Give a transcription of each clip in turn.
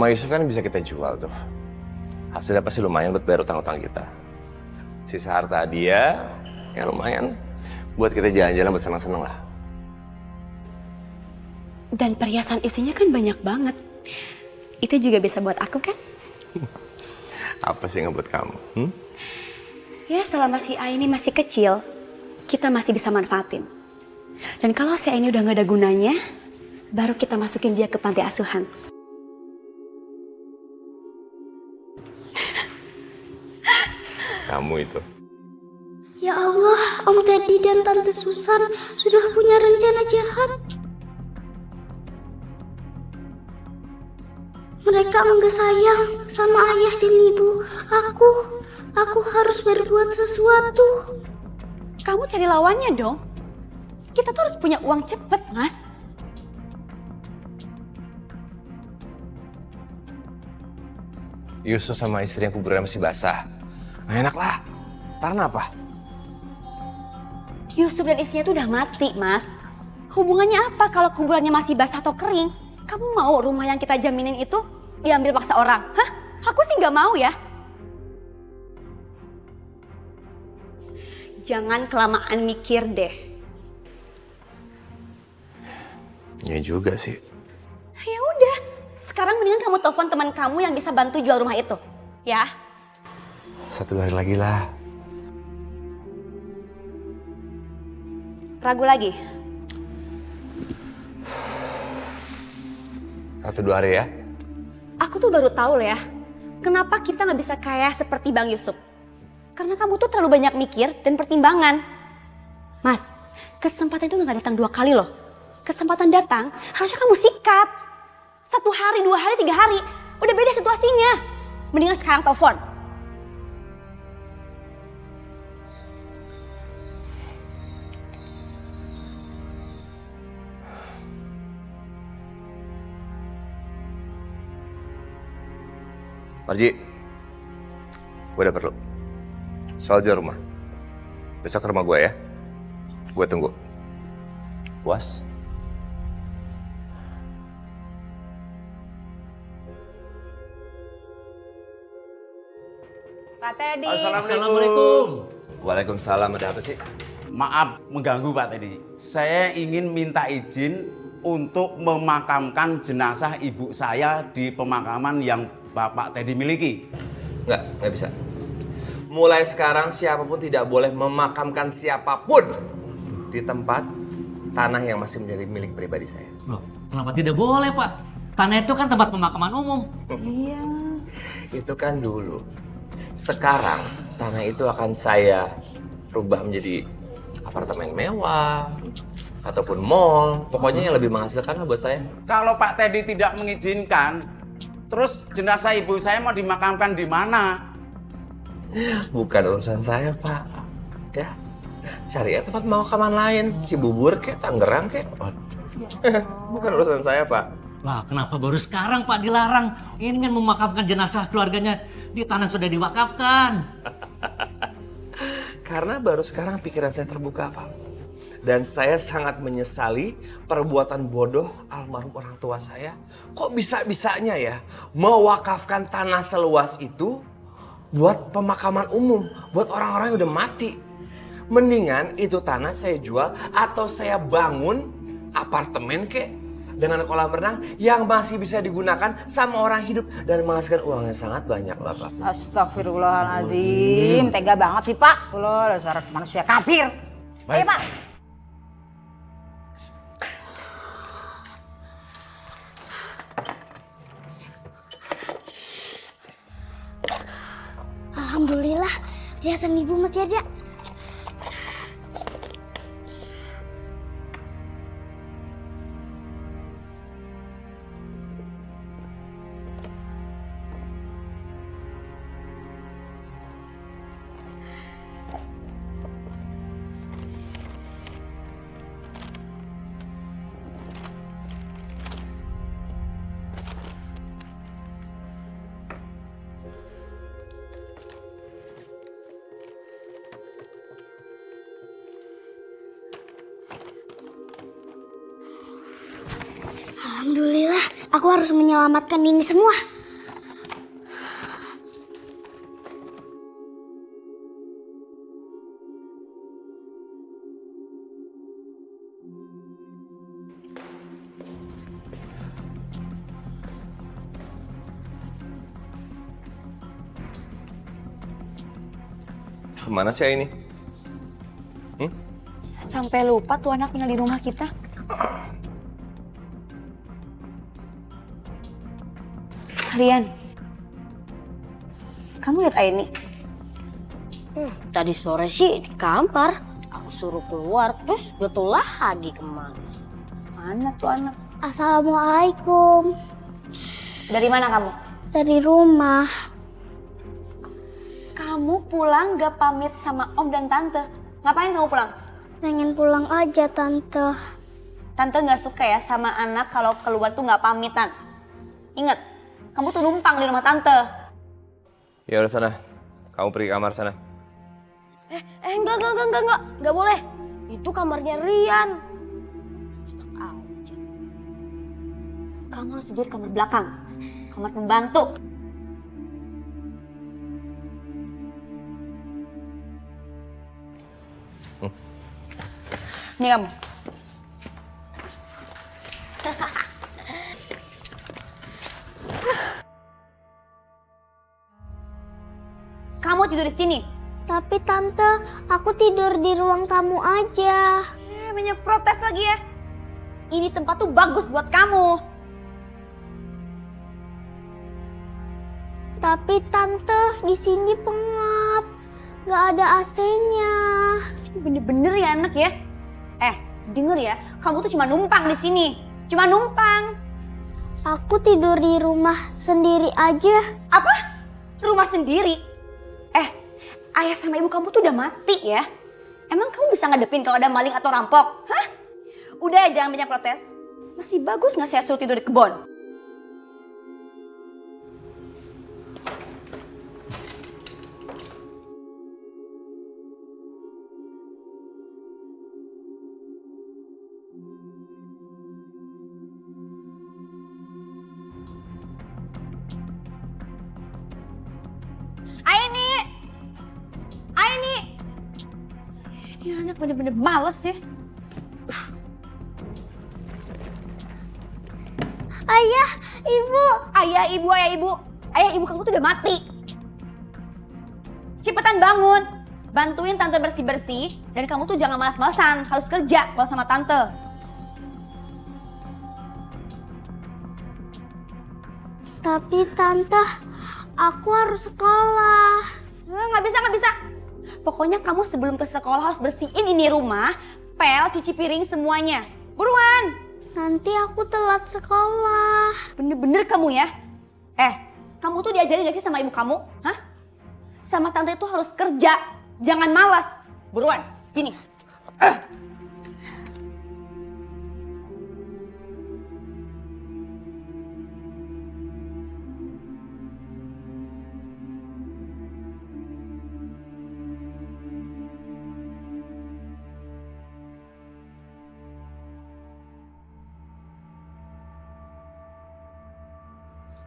Rumah Yusuf kan bisa kita jual tuh. Hasilnya pasti lumayan buat bayar utang-utang kita. Sisa harta dia, ya lumayan buat kita jalan-jalan buat senang-senang lah. Dan perhiasan isinya kan banyak banget. Itu juga bisa buat aku kan? Apa sih yang buat kamu? Ya selama si A ini masih kecil, kita masih bisa manfaatin. Dan kalau si A ini udah gak ada gunanya, baru kita masukin dia ke panti asuhan. Kamu itu. Ya Allah, Om Teddy dan Tante Susan sudah punya rencana jahat. Mereka enggak sayang sama ayah dan ibu. Aku harus berbuat sesuatu. Kamu cari lawannya dong. Kita tuh harus punya uang cepet, Mas. Yusuf sama istri yang kuburannya masih basah. Nah, enak lah. Karena apa? Yusuf dan istrinya tuh udah mati, Mas. Hubungannya apa kalau kuburannya masih basah atau kering? Kamu mau rumah yang kita jaminin itu diambil paksa orang? Hah? Aku sih nggak mau ya. Jangan kelamaan mikir deh. Ya juga sih. Ya udah, sekarang mendingan kamu telepon teman kamu yang bisa bantu jual rumah itu. Ya. 1 hari lagi lah. Ragu lagi? 1-2 hari ya. Aku tuh baru tahu ya, kenapa kita nggak bisa kaya seperti Bang Yusuf. Karena kamu tuh terlalu banyak mikir dan pertimbangan. Mas, kesempatan itu nggak datang 2 kali loh. Kesempatan datang, harusnya kamu sikat. 1 hari, 2 hari, 3 hari. Udah beda situasinya. Mendingan sekarang telepon. Marji, gue udah perlu. Soal jual rumah. Besok ke rumah gue ya. Gue tunggu. Puas? Pak Teddy. Assalamualaikum. Waalaikumsalam, ada apa sih? Maaf mengganggu Pak Teddy. Saya ingin minta izin untuk memakamkan jenazah ibu saya di pemakaman yang Bapak Teddy miliki. Nggak bisa. Mulai sekarang siapapun tidak boleh memakamkan siapapun di tempat tanah yang masih menjadi milik pribadi saya. Loh, kenapa tidak boleh Pak? Tanah itu kan tempat pemakaman umum. Iya. Itu kan dulu. Sekarang tanah itu akan saya rubah menjadi apartemen mewah ataupun mall. Pokoknya yang lebih menghasilkan lah buat saya. Kalau Pak Teddy tidak mengizinkan, terus jenazah ibu saya mau dimakamkan di mana? Bukan urusan saya, Pak. Ya, cari ya tempat pemakaman lain. Cibubur kek, Tangerang kek. Bukan urusan saya, Pak. Lah, kenapa baru sekarang Pak dilarang? Ingin memakamkan jenazah keluarganya di tanah yang sudah diwakafkan. Karena baru sekarang pikiran saya terbuka, Pak. Dan saya sangat menyesali perbuatan bodoh almarhum orang tua saya. Kok bisa-bisanya ya mewakafkan tanah seluas itu buat pemakaman umum, buat orang-orang yang udah mati. Mendingan itu tanah saya jual atau saya bangun apartemen kek dengan kolam renang yang masih bisa digunakan sama orang hidup dan menghasilkan uang yang sangat banyak, Bapak. Astagfirullahaladzim, tega banget sih Pak. Lo dasar manusia kafir. Ayo Pak. Alhamdulillah, perhiasan ibu masih ada. Alhamdulillah, Aku harus menyelamatkan ini semua. Kemana sih ini? Sampai lupa tuh anak tinggal di rumah kita. Rian, kamu lihat Aini? Tadi sore sih di kamar. Aku suruh keluar, terus betul lagi kemana. Mana tuh anak? Assalamualaikum. Dari mana kamu? Dari rumah. Kamu pulang gak pamit sama om dan tante? Ngapain kamu pulang? Pengen pulang aja, Tante. Tante gak suka ya sama anak kalau keluar tuh gak pamitan. Ingat, kamu tuh numpang di rumah tante. Ya udah sana. Kamu pergi ke kamar sana. Enggak boleh. Itu kamarnya Rian. Kamu harus tidur di kamar belakang. Kamar pembantu. Ini kamu. Kamu tidur di sini. Tapi Tante, aku tidur di ruang tamu aja. Banyak protes lagi ya. Ini tempat tuh bagus buat kamu. Tapi Tante, di sini pengap. Nggak ada AC-nya. Bener-bener ya anak ya. Denger ya, kamu tuh cuma numpang di sini. Cuma numpang. Aku tidur di rumah sendiri aja. Apa? Rumah sendiri? Ayah sama ibu kamu tuh udah mati ya. Emang kamu bisa ngadepin kalau ada maling atau rampok? Hah? Udah ya, jangan banyak protes. Masih bagus gak saya suruh tidur di kebun? Ini anak bener-bener males ya. Ayah, Ibu. Ayah ibu kamu tuh udah mati. Cepetan bangun. Bantuin tante bersih-bersih. Dan kamu tuh jangan malas-malasan. Harus kerja kalau sama tante. Tapi Tante, aku harus sekolah. Nggak bisa. Pokoknya kamu sebelum ke sekolah harus bersihin ini rumah, pel, cuci piring semuanya. Buruan. Nanti aku telat sekolah. Bener-bener kamu ya. Kamu tuh diajarin gak sih sama ibu kamu? Hah? Sama tante itu harus kerja, jangan malas. Buruan, sini.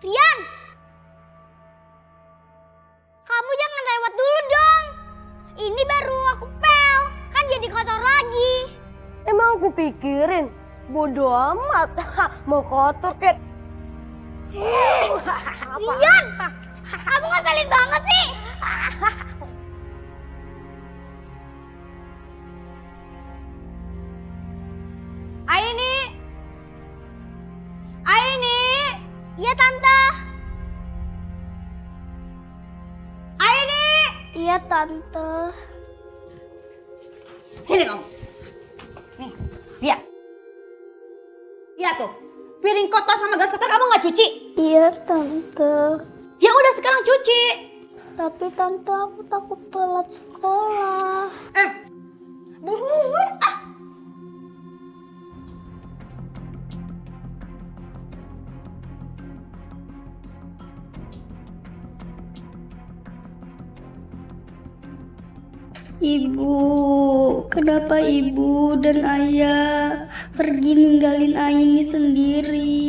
Rian! Kamu jangan lewat dulu dong. Ini baru aku pel. Kan jadi kotor lagi. Emang aku pikirin, bodo amat, mau kotor kayak... Rian! Kamu ngeselin banget sih. Aini! Iya, Tante. Aini! Iya, Tante. Sini kamu. Nih, lihat. Lihat tuh. Piring kotor sama gas kotor kamu nggak cuci? Iya, Tante. Ya udah sekarang cuci. Tapi Tante, aku takut telat sekolah. Buruan. Ibu, kenapa ibu dan ayah pergi ninggalin Aini sendiri.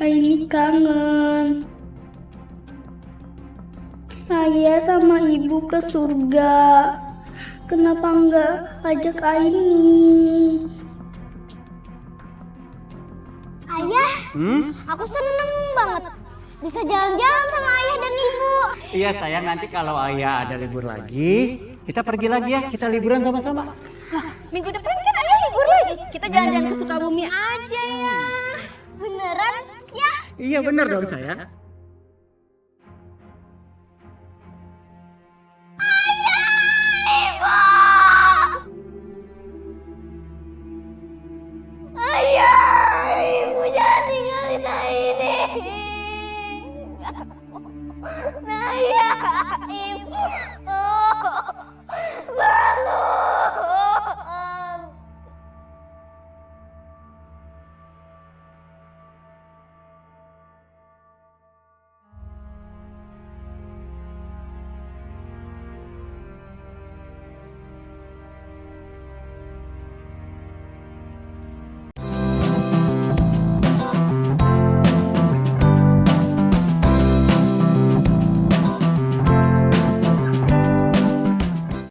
Aini kangen. Ayah sama ibu ke surga. Kenapa enggak ajak Aini? Ayah, aku seneng banget bisa jalan-jalan sama ayah dan ibu. Iya sayang, nanti kalau ayah ada libur lagi, kita pergi lagi ya, kita liburan sama-sama. Minggu depan kan ayah libur lagi. Kita jalan-jalan ke Sukabumi aja ya. Beneran ya? Iya benar dong sayang. Ayah, ibu jangan tinggalin Aini. Ayah, ibu.